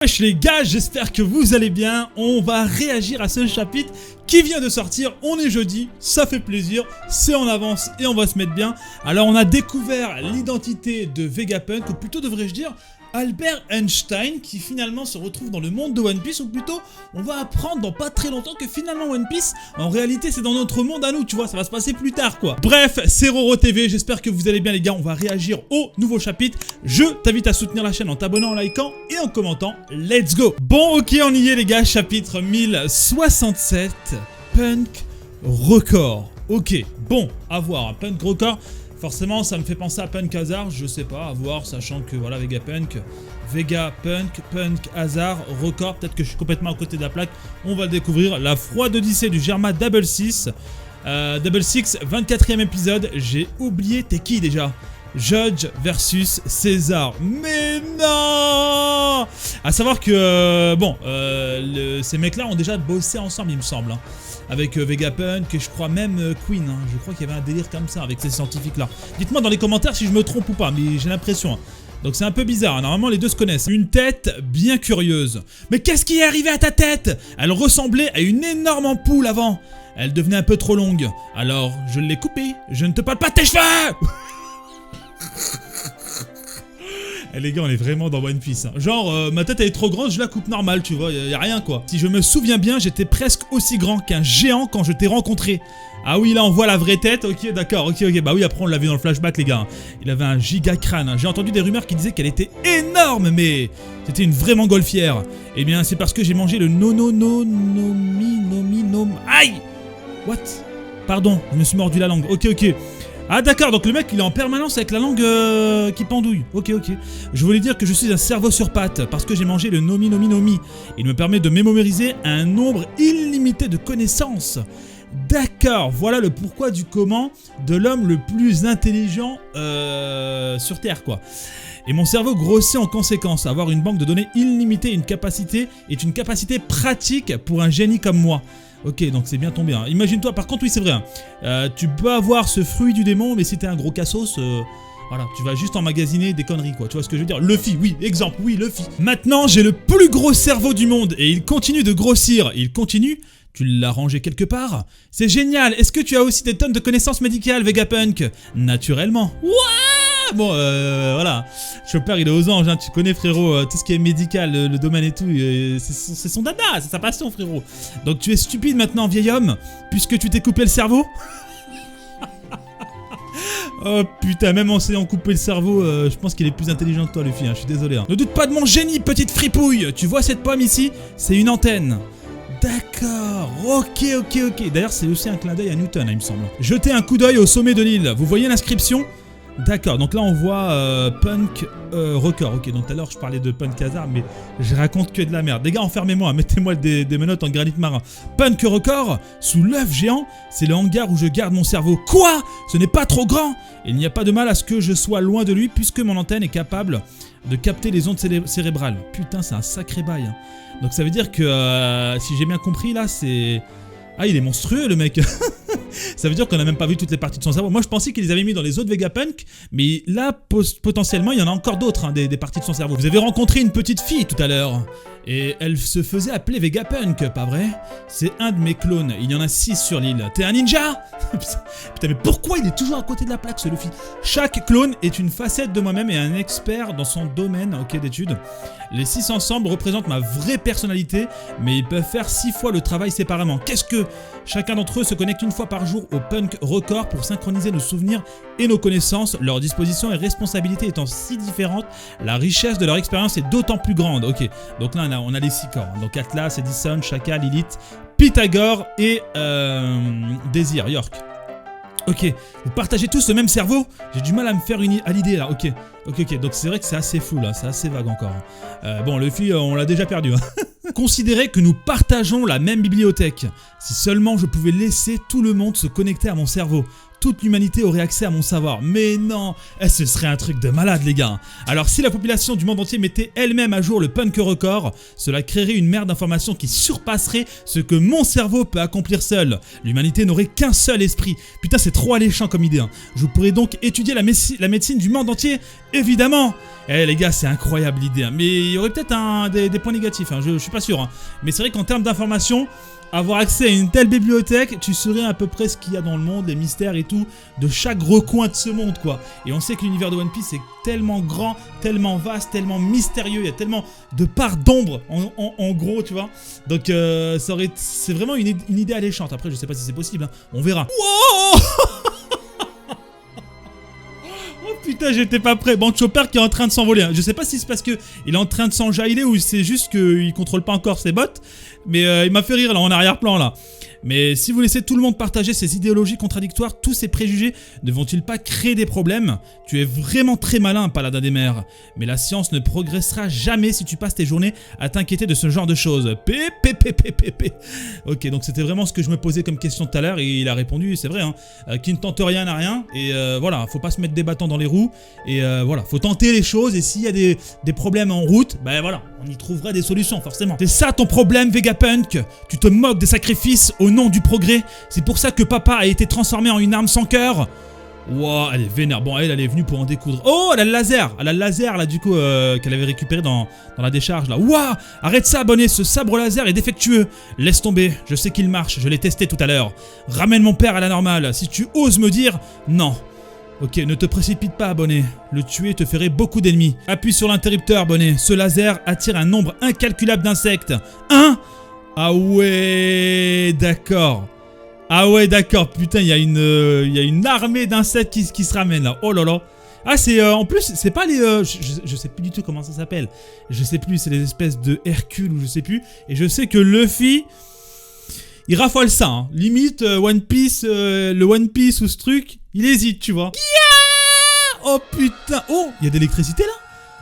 Wesh les gars, j'espère que vous allez bien. On va réagir à ce chapitre qui vient de sortir. On est jeudi, ça fait plaisir, c'est en avance et on va se mettre bien. Alors on a découvert l'identité de Vegapunk, ou plutôt devrais-je dire Albert Einstein, qui finalement se retrouve dans le monde de One Piece, ou plutôt on va apprendre dans pas très longtemps que finalement One Piece, en réalité c'est dans notre monde à nous, tu vois, ça va se passer plus tard quoi. Bref, c'est Roro TV, j'espère que vous allez bien les gars, on va réagir au nouveau chapitre. Je t'invite à soutenir la chaîne en t'abonnant, en likant et en commentant. Let's go. Bon ok, on y est les gars, chapitre 1067, Punk Record. Ok, bon, à voir, Punk Record. Forcément, ça me fait penser à Punk Hazard, je sais pas, à voir, sachant que voilà, Vegapunk, Punk Hazard, Record, peut-être que je suis complètement à côté de la plaque, on va le découvrir. La froide odyssée du Germa Double Six, 24e épisode, j'ai oublié, t'es qui déjà? Judge versus César. Mais non! À savoir que, ces mecs-là ont déjà bossé ensemble, il me semble. Hein. Avec Vegapunk et je crois même Queen. Hein. Je crois qu'il y avait un délire comme ça avec ces scientifiques-là. Dites-moi dans les commentaires si je me trompe ou pas, mais j'ai l'impression. Hein. Donc c'est un peu bizarre, hein. Normalement les deux se connaissent. Une tête bien curieuse. Mais qu'est-ce qui est arrivé à ta tête? Elle ressemblait à une énorme ampoule avant. Elle devenait un peu trop longue. Alors je l'ai coupée. Je ne te parle pas de tes cheveux. Eh les gars, on est vraiment dans One Piece. Hein. Genre, ma tête elle est trop grande, je la coupe normale, tu vois, y a rien quoi. Si je me souviens bien, j'étais presque aussi grand qu'un géant quand je t'ai rencontré. Ah oui, là on voit la vraie tête, ok, d'accord, ok. Bah oui, après on l'a vu dans le flashback, les gars. Il avait un giga crâne. Hein. J'ai entendu des rumeurs qui disaient qu'elle était énorme, mais c'était une vraie montgolfière. Eh bien, c'est parce que j'ai mangé le nomi. Aïe! What? Pardon, je me suis mordu la langue. Ok. Ah d'accord, donc le mec il est en permanence avec la langue qui pendouille. Ok. Je voulais dire que je suis un cerveau sur pattes parce que j'ai mangé le nomi. Il me permet de mémoriser un nombre illimité de connaissances. D'accord, voilà le pourquoi du comment de l'homme le plus intelligent sur Terre quoi. Et mon cerveau grossit en conséquence. Avoir une banque de données illimitée est une capacité pratique pour un génie comme moi. Ok, donc c'est bien tombé. Hein. Imagine-toi, par contre, oui, c'est vrai. Hein. Tu peux avoir ce fruit du démon, mais si t'es un gros cassos, voilà, tu vas juste emmagasiner des conneries, quoi. Tu vois ce que je veux dire? Luffy, oui, exemple, oui, Luffy. Maintenant, j'ai le plus gros cerveau du monde et il continue de grossir. Il continue? Tu l'as rangé quelque part? C'est génial. Est-ce que tu as aussi des tonnes de connaissances médicales, Vegapunk? Naturellement. What? Bon, voilà. Chopper, il est aux anges, hein. Tu connais, frérot, tout ce qui est médical, le domaine et tout, c'est son dada, c'est sa passion, frérot. Donc tu es stupide maintenant, vieil homme, puisque tu t'es coupé le cerveau. Oh putain, même en s'ayant coupé le cerveau, je pense qu'il est plus intelligent que toi, Luffy, hein. Je suis désolé. Hein. Ne doute pas de mon génie, petite fripouille. Tu vois cette pomme ici? C'est une antenne. D'accord, ok. D'ailleurs, c'est aussi un clin d'œil à Newton, hein, il me semble. Jetez un coup d'œil au sommet de l'île. Vous voyez l'inscription? D'accord, donc là on voit Punk Record. Ok, donc tout à l'heure je parlais de Punk Hazard, mais je raconte que de la merde. Les gars, enfermez-moi, mettez-moi des menottes en granit marin. Punk Record, sous l'œuf géant, c'est le hangar où je garde mon cerveau. Quoi? Ce n'est pas trop grand? Il n'y a pas de mal à ce que je sois loin de lui, puisque mon antenne est capable de capter les ondes cérébrales. Putain, c'est un sacré bail. Hein. Donc ça veut dire que, si j'ai bien compris, là, c'est... Ah, il est monstrueux, le mec. Ça veut dire qu'on n'a même pas vu toutes les parties de son cerveau. Moi, je pensais qu'ils les avaient mis dans les autres Vegapunk, mais là, potentiellement, il y en a encore d'autres, hein, des parties de son cerveau. Vous avez rencontré une petite fille tout à l'heure, et elle se faisait appeler Vegapunk, pas vrai? C'est un de mes clones, il y en a 6 sur l'île. T'es un ninja? Putain, mais pourquoi il est toujours à côté de la plaque, ce Luffy? Chaque clone est une facette de moi-même et un expert dans son domaine d'études. Les 6 ensemble représentent ma vraie personnalité, mais ils peuvent faire 6 fois le travail séparément. Qu'est-ce que... Chacun d'entre eux se connecte une fois par jour au Punk Record pour synchroniser nos souvenirs et nos connaissances. Leurs dispositions et responsabilités étant si différentes, la richesse de leur expérience est d'autant plus grande. Ok, donc là on a les 6 corps. Donc Atlas, Edison, Shaka, Lilith, Pythagore et Désir, York. Ok, vous partagez tous le même cerveau? J'ai du mal à me faire à l'idée là, ok. Donc c'est vrai que c'est assez flou là, c'est assez vague encore. Bon, Luffy, on l'a déjà perdu. Hein. Considérez que nous partageons la même bibliothèque. Si seulement je pouvais laisser tout le monde se connecter à mon cerveau. toute l'humanité aurait accès à mon savoir. Mais non, ce serait un truc de malade les gars. Alors si la population du monde entier mettait elle-même à jour le punk record, cela créerait une mer d'informations qui surpasserait ce que mon cerveau peut accomplir seul. L'humanité n'aurait qu'un seul esprit. Putain, c'est trop alléchant comme idée. Hein. Je pourrais donc étudier la médecine du monde entier, évidemment. Eh les gars, c'est incroyable l'idée. Hein. Mais il y aurait peut-être des points négatifs, hein. Je suis pas sûr. Hein. Mais c'est vrai qu'en termes d'informations, avoir accès à une telle bibliothèque, tu saurais à peu près ce qu'il y a dans le monde, les mystères et tout, de chaque recoin de ce monde, quoi. Et on sait que l'univers de One Piece est tellement grand, tellement vaste, tellement mystérieux, il y a tellement de parts d'ombre, en gros, tu vois. Donc, c'est vraiment une idée alléchante. Après, je sais pas si c'est possible, hein. On verra. Wow. Putain, j'étais pas prêt. Bon, Chopper qui est en train de s'envoler. Je sais pas si c'est parce qu'il est en train de s'enjailer ou c'est juste qu'il contrôle pas encore ses bottes. Mais il m'a fait rire là en arrière-plan là. Mais si vous laissez tout le monde partager ses idéologies contradictoires, tous ces préjugés ne vont-ils pas créer des problèmes? Tu es vraiment très malin, paladin des mers. Mais la science ne progressera jamais si tu passes tes journées à t'inquiéter de ce genre de choses. Pépépépépépé. Ok, donc c'était vraiment ce que je me posais comme question tout à l'heure et il a répondu, c'est vrai, hein, qui ne tente rien n'a rien. Et voilà, faut pas se mettre des bâtons dans les roues. Et voilà, faut tenter les choses et s'il y a des problèmes en route, ben voilà, on y trouvera des solutions forcément. C'est ça ton problème, Vegapunk. Tu te moques des sacrifices au nom du progrès. C'est pour ça que papa a été transformé en une arme sans cœur. Wow, elle est vénère. Bon, elle est venue pour en découdre. Oh, elle a le laser. Elle a le laser là du coup qu'elle avait récupéré dans la décharge là. Waouh, arrête ça, abonné. Ce sabre laser est défectueux. Laisse tomber. Je sais qu'il marche. Je l'ai testé tout à l'heure. Ramène mon père à la normale. Si tu oses me dire non. Ok, ne te précipite pas, abonné. Le tuer te ferait beaucoup d'ennemis. Appuie sur l'interrupteur, abonné. Ce laser attire un nombre incalculable d'insectes. Ah ouais, d'accord. Ah ouais, d'accord. Putain, il y a une armée d'insectes qui se ramène là. Oh là là. Ah, c'est en plus, c'est pas les... je sais plus du tout comment ça s'appelle. Je sais plus, c'est les espèces de Hercule ou je sais plus. Et je sais que Luffy... il raffole ça, hein. Limite, One Piece, le One Piece ou ce truc, il hésite, tu vois. Yeah. Oh putain. Oh, il y a de l'électricité là.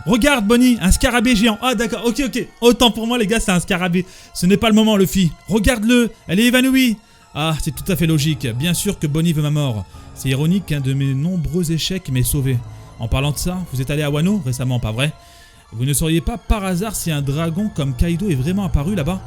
Regarde, Bonnie, un scarabée géant. Ah d'accord, ok. Autant pour moi les gars, c'est un scarabée. Ce n'est pas le moment, Luffy. Regarde-le, elle est évanouie. Ah, c'est tout à fait logique. Bien sûr que Bonnie veut ma mort. C'est ironique qu'un de mes nombreux échecs m'ait sauvé. En parlant de ça, vous êtes allé à Wano récemment, pas vrai? Vous ne sauriez pas par hasard si un dragon comme Kaido est vraiment apparu là-bas?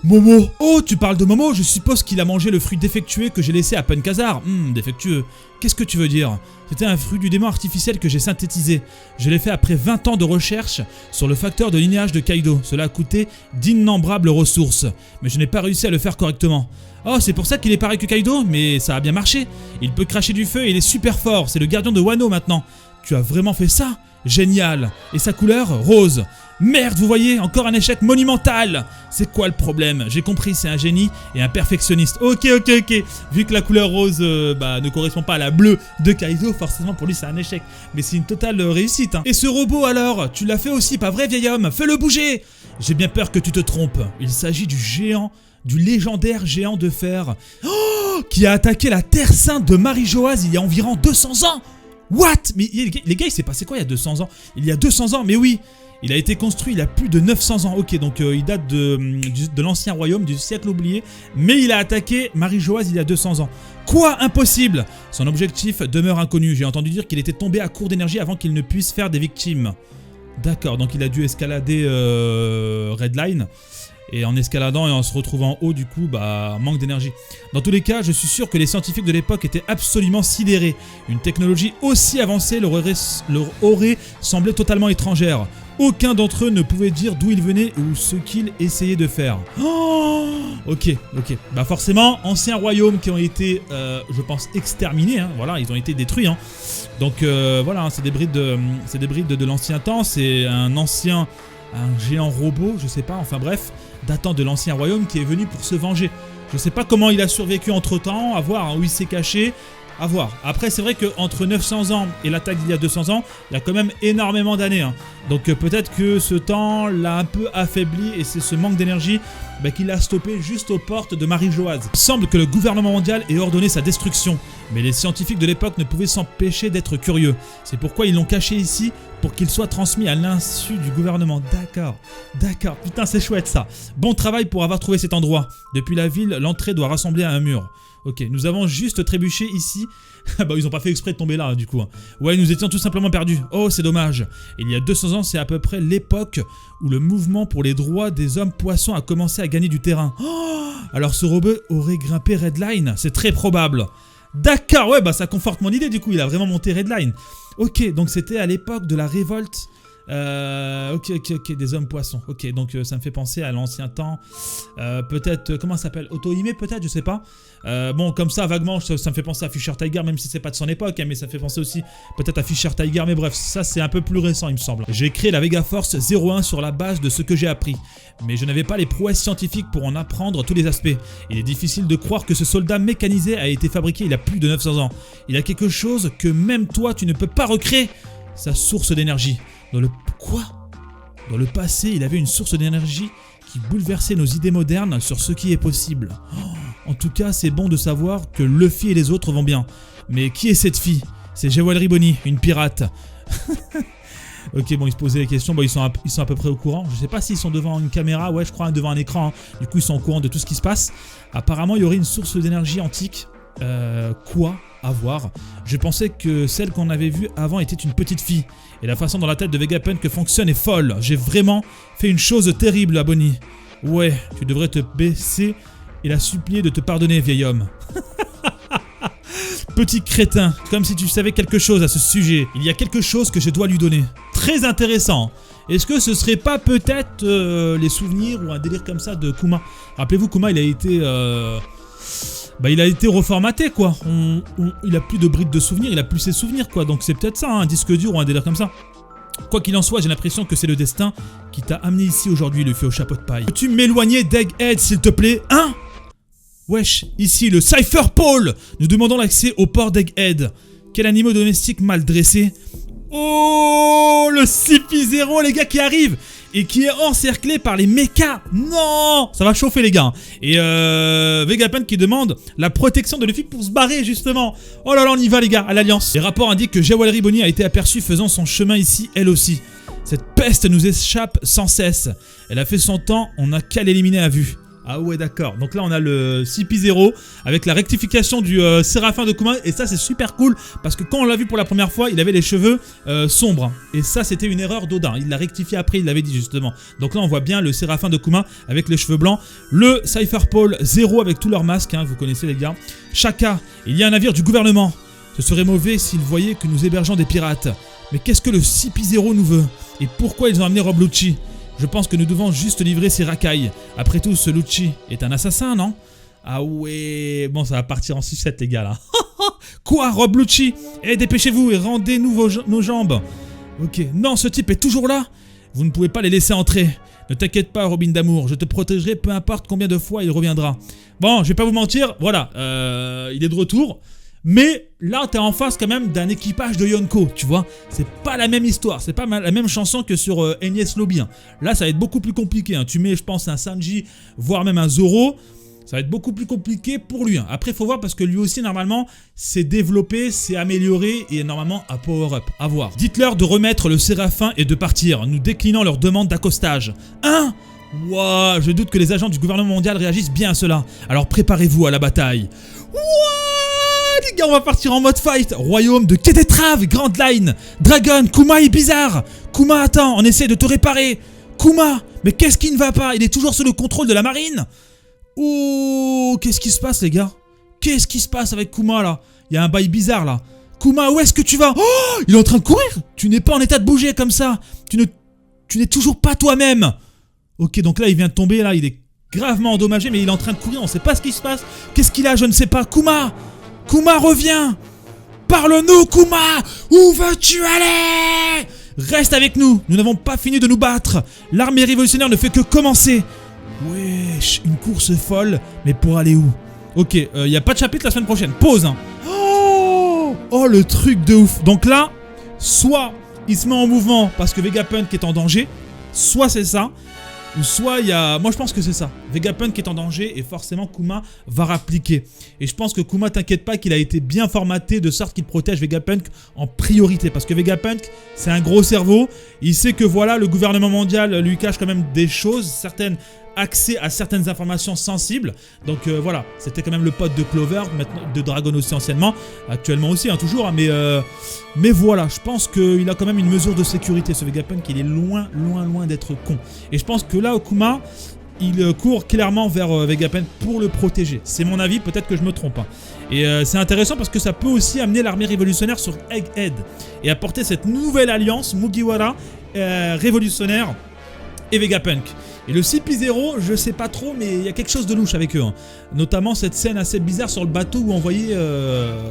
Momo. Oh, tu parles de Momo? Je suppose qu'il a mangé le fruit défectueux que j'ai laissé à Punkazar. Défectueux. Qu'est-ce que tu veux dire? C'était un fruit du démon artificiel que j'ai synthétisé. Je l'ai fait après 20 ans de recherche sur le facteur de lignage de Kaido. Cela a coûté d'innombrables ressources. Mais je n'ai pas réussi à le faire correctement. Oh, c'est pour ça qu'il est pareil que Kaido? Mais ça a bien marché. Il peut cracher du feu et il est super fort. C'est le gardien de Wano maintenant. Tu as vraiment fait ça? Génial. Et sa couleur? Rose. Merde, vous voyez, encore un échec monumental. C'est quoi le problème? J'ai compris, c'est un génie et un perfectionniste. Ok. Vu que la couleur rose ne correspond pas à la bleue de Kaido, forcément pour lui c'est un échec. Mais c'est une totale réussite. Hein. Et ce robot alors? Tu l'as fait aussi, pas vrai vieil homme? Fais-le bouger. J'ai bien peur que tu te trompes. Il s'agit du géant, du légendaire géant de fer qui a attaqué la Terre Sainte de Marie-Joase il y a environ 200 ans. What? Mais les gars, il s'est passé quoi il y a 200 ans? Il y a 200 ans, mais oui. Il a été construit il y a plus de 900 ans. Ok, donc il date de l'ancien royaume, du siècle oublié. Mais il a attaqué Marie-Joase il y a 200 ans. Quoi? Impossible! Son objectif demeure inconnu. J'ai entendu dire qu'il était tombé à court d'énergie avant qu'il ne puisse faire des victimes. D'accord, donc il a dû escalader Redline. Et en escaladant et en se retrouvant en haut, du coup, manque d'énergie. Dans tous les cas, je suis sûr que les scientifiques de l'époque étaient absolument sidérés. Une technologie aussi avancée leur aurait semblé totalement étrangère. Aucun d'entre eux ne pouvait dire d'où ils venaient ou ce qu'ils essayaient de faire. Oh, ok. Bah forcément, anciens royaumes qui ont été, je pense, exterminés. Hein, voilà, ils ont été détruits. Hein. Donc voilà, hein, c'est des brides de l'ancien temps. C'est un géant robot, je sais pas, enfin bref, datant de l'ancien royaume qui est venu pour se venger. Je sais pas comment il a survécu entre temps, à voir, hein, où il s'est caché, à voir. Après c'est vrai qu'entre 900 ans et l'attaque d'il y a 200 ans, il y a quand même énormément d'années. Hein. Donc peut-être que ce temps l'a un peu affaibli et c'est ce manque d'énergie qui l'a stoppé juste aux portes de Marie-Joase. Il semble que le gouvernement mondial ait ordonné sa destruction, mais les scientifiques de l'époque ne pouvaient s'empêcher d'être curieux. C'est pourquoi ils l'ont caché ici pour qu'il soit transmis à l'insu du gouvernement. D'accord, d'accord, putain c'est chouette ça. Bon travail pour avoir trouvé cet endroit. Depuis la ville, l'entrée doit rassembler à un mur. Ok, nous avons juste trébuché ici. Bah ils ont pas fait exprès de tomber là du coup. Ouais, nous étions tout simplement perdus. Oh, c'est dommage. Il y a 200 ans, c'est à peu près l'époque où le mouvement pour les droits des hommes poissons a commencé à gagner du terrain. Oh, alors ce robot aurait grimpé Redline, c'est très probable. D'accord, ouais, bah ça conforte mon idée du coup, il a vraiment monté Redline. Ok, donc c'était à l'époque de la révolte. Ok, des hommes poissons. Ok, donc ça me fait penser à l'ancien temps. Peut-être, comment ça s'appelle? Auto-Hime peut-être, je sais pas. Bon, comme ça, vaguement, ça me fait penser à Fisher Tiger, même si c'est pas de son époque, hein, mais ça fait penser aussi peut-être à Fisher Tiger. Mais bref, ça c'est un peu plus récent, il me semble. J'ai créé la Vega Force 01 sur la base de ce que j'ai appris. Mais je n'avais pas les prouesses scientifiques pour en apprendre tous les aspects. Il est difficile de croire que ce soldat mécanisé a été fabriqué il y a plus de 900 ans. Il a quelque chose que même toi, tu ne peux pas recréer. Sa source d'énergie. Quoi ? Dans le passé, il avait une source d'énergie qui bouleversait nos idées modernes sur ce qui est possible. Oh, en tout cas, c'est bon de savoir que Luffy et les autres vont bien. Mais qui est cette fille? C'est Jewelry Bonnie, une pirate. Ok, bon, ils se posaient les questions. Bon, ils sont à peu près au courant. Je sais pas s'ils sont devant une caméra. Ouais, je crois devant un écran. Hein. Du coup, ils sont au courant de tout ce qui se passe. Apparemment, il y aurait une source d'énergie antique. Quoi à voir. Je pensais que celle qu'on avait vue avant était une petite fille. Et la façon dont la tête de Vegapunk fonctionne est folle. J'ai vraiment fait une chose terrible à Bonnie. Ouais, tu devrais te baisser et la supplier de te pardonner, vieil homme. Petit crétin, comme si tu savais quelque chose à ce sujet. Il y a quelque chose que je dois lui donner. Très intéressant. Est-ce que ce serait pas peut-être les souvenirs ou un délire comme ça de Kuma? Rappelez-vous, Kuma, il a été... il a été reformaté quoi, il a plus de brides de souvenirs, il a plus ses souvenirs quoi, donc c'est peut-être ça, hein, un disque dur ou un délire comme ça. Quoi qu'il en soit, j'ai l'impression que c'est le destin qui t'a amené ici aujourd'hui, Luffy au chapeau de paille. Peux-tu m'éloigner d'Egghead s'il te plaît, hein? Wesh, ici le Cypher Pole. Nous demandons l'accès au port d'Egghead. Quel animal domestique mal dressé. Oh, le CP0 les gars qui arrive et qui est encerclé par les mechas. Non, ça va chauffer les gars. Et Vegapunk qui demande la protection de Luffy pour se barrer justement. Oh là là, on y va les gars, à l'Alliance. Les rapports indiquent que Jewelry Bonnie a été aperçue faisant son chemin ici elle aussi. Cette peste nous échappe sans cesse. Elle a fait son temps, on n'a qu'à l'éliminer à vue. Ah ouais d'accord, donc là on a le CP0 avec la rectification du Séraphin de Kuma. Et ça c'est super cool parce que quand on l'a vu pour la première fois, il avait les cheveux sombres. Et ça c'était une erreur d'Oda, il l'a rectifié après, il l'avait dit justement. Donc là on voit bien le Séraphin de Kuma avec les cheveux blancs. Le Cypher Pole 0 avec tous leurs masques, hein, vous connaissez les gars. Shaka, il y a un navire du gouvernement. Ce serait mauvais s'ils voyaient que nous hébergeons des pirates. Mais qu'est-ce que le CP0 nous veut? Et pourquoi ils ont amené Rob Lucci? Je pense que nous devons juste livrer ces racailles. Après tout, ce Lucci est un assassin, non? Ah ouais... Bon, ça va partir en sucette, les gars, là. Quoi, Rob Lucci? Eh, dépêchez-vous et rendez-nous nos jambes. Ok. Non, ce type est toujours là? Vous ne pouvez pas les laisser entrer. Ne t'inquiète pas, Robin d'amour. Je te protégerai peu importe combien de fois il reviendra. Bon, je vais pas vous mentir. Voilà. Il est de retour. Mais là, t'es en face quand même d'un équipage de Yonko, tu vois. C'est pas la même histoire, c'est pas la même chanson que sur Enies Lobby. Hein. Là, ça va être beaucoup plus compliqué. Hein. Tu mets, je pense, un Sanji, voire même un Zoro. Ça va être beaucoup plus compliqué pour lui. Hein. Après, il faut voir parce que lui aussi, normalement, c'est développé, c'est amélioré et normalement à power-up. À voir. Dites-leur de remettre le Séraphin et de partir. Nous déclinons leur demande d'accostage. Hein? Ouah, je doute que les agents du gouvernement mondial réagissent bien à cela. Alors préparez-vous à la bataille. Ouah! Les gars, on va partir en mode fight. Royaume de Ketetrave, Grand Line, Dragon, Kuma est bizarre. Kuma, attends, on essaie de te réparer. Kuma, mais qu'est-ce qui ne va pas? Il est toujours sous le contrôle de la marine. Oh, qu'est-ce qui se passe les gars? Qu'est-ce qui se passe avec Kuma là? Il y a un bail bizarre là. Kuma, où est-ce que tu vas? Oh, il est en train de courir. Tu n'es pas en état de bouger comme ça. Tu n'es toujours pas toi-même. Ok, donc là il vient de tomber là, il est gravement endommagé mais il est en train de courir, on sait pas ce qui se passe. Qu'est-ce qu'il a? Je ne sais pas. Kuma! Kuma, reviens! Parle-nous, Kuma! Où veux-tu aller? Reste avec nous, nous n'avons pas fini de nous battre. L'armée révolutionnaire ne fait que commencer. Wesh, une course folle, mais pour aller où? Ok, y a pas de chapitre la semaine prochaine, pause hein. Oh, le truc de ouf. Donc là, soit il se met en mouvement parce que Vegapunk est en danger, soit c'est ça. ou soit il y a... Moi je pense que c'est ça. Vegapunk est en danger et forcément Kuma va rappliquer. Et je pense que Kuma, t'inquiète pas, qu'il a été bien formaté de sorte qu'il protège Vegapunk en priorité. Parce que Vegapunk, c'est un gros cerveau. Il sait que voilà, le gouvernement mondial lui cache quand même des choses, certaines accès à certaines informations sensibles. Donc voilà, c'était quand même le pote de Clover, maintenant de Dragon aussi anciennement, actuellement aussi, hein, toujours. Hein, mais voilà, je pense qu'il a quand même une mesure de sécurité, ce Vegapunk. Il est loin d'être con. Et je pense que là, Okuma, il court clairement vers Vegapunk pour le protéger. C'est mon avis, peut-être que je me trompe. Hein. Et c'est intéressant parce que ça peut aussi amener l'armée révolutionnaire sur Egghead et apporter cette nouvelle alliance Mugiwara révolutionnaire et Vegapunk. Et le CP0, je sais pas trop, mais il y a quelque chose de louche avec eux. Hein. Notamment cette scène assez bizarre sur le bateau où on voyait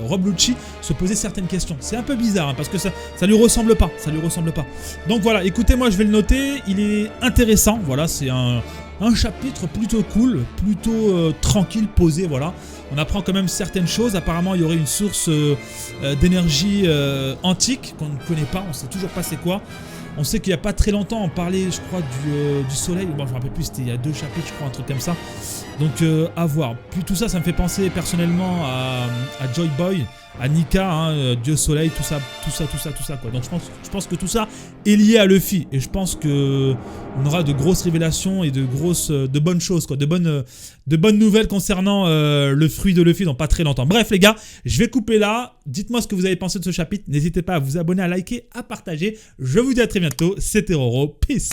Rob Lucci se poser certaines questions. C'est un peu bizarre, hein, parce que ça lui ressemble pas. Ça lui ressemble pas. Donc voilà, écoutez, moi je vais le noter. Il est intéressant. Voilà, c'est un chapitre plutôt cool, plutôt tranquille, posé, voilà. On apprend quand même certaines choses. Apparemment, il y aurait une source d'énergie antique qu'on ne connaît pas. On sait toujours pas c'est quoi. On sait qu'il n'y a pas très longtemps, on parlait, je crois, du soleil. Bon, je me rappelle plus, c'était il y a 2 chapitres, je crois, un truc comme ça. Donc, à voir. Puis tout ça, ça me fait penser personnellement à Joy Boy, à Nika, hein, Dieu Soleil, tout ça, quoi. Donc, je pense que tout ça est lié à Luffy. Et je pense qu'on aura de grosses révélations et de bonnes choses, quoi. De bonnes nouvelles concernant le fruit de Luffy dans pas très longtemps. Bref, les gars, je vais couper là. Dites-moi ce que vous avez pensé de ce chapitre. N'hésitez pas à vous abonner, à liker, à partager. Je vous dis à très bientôt. C'était Roro. Peace.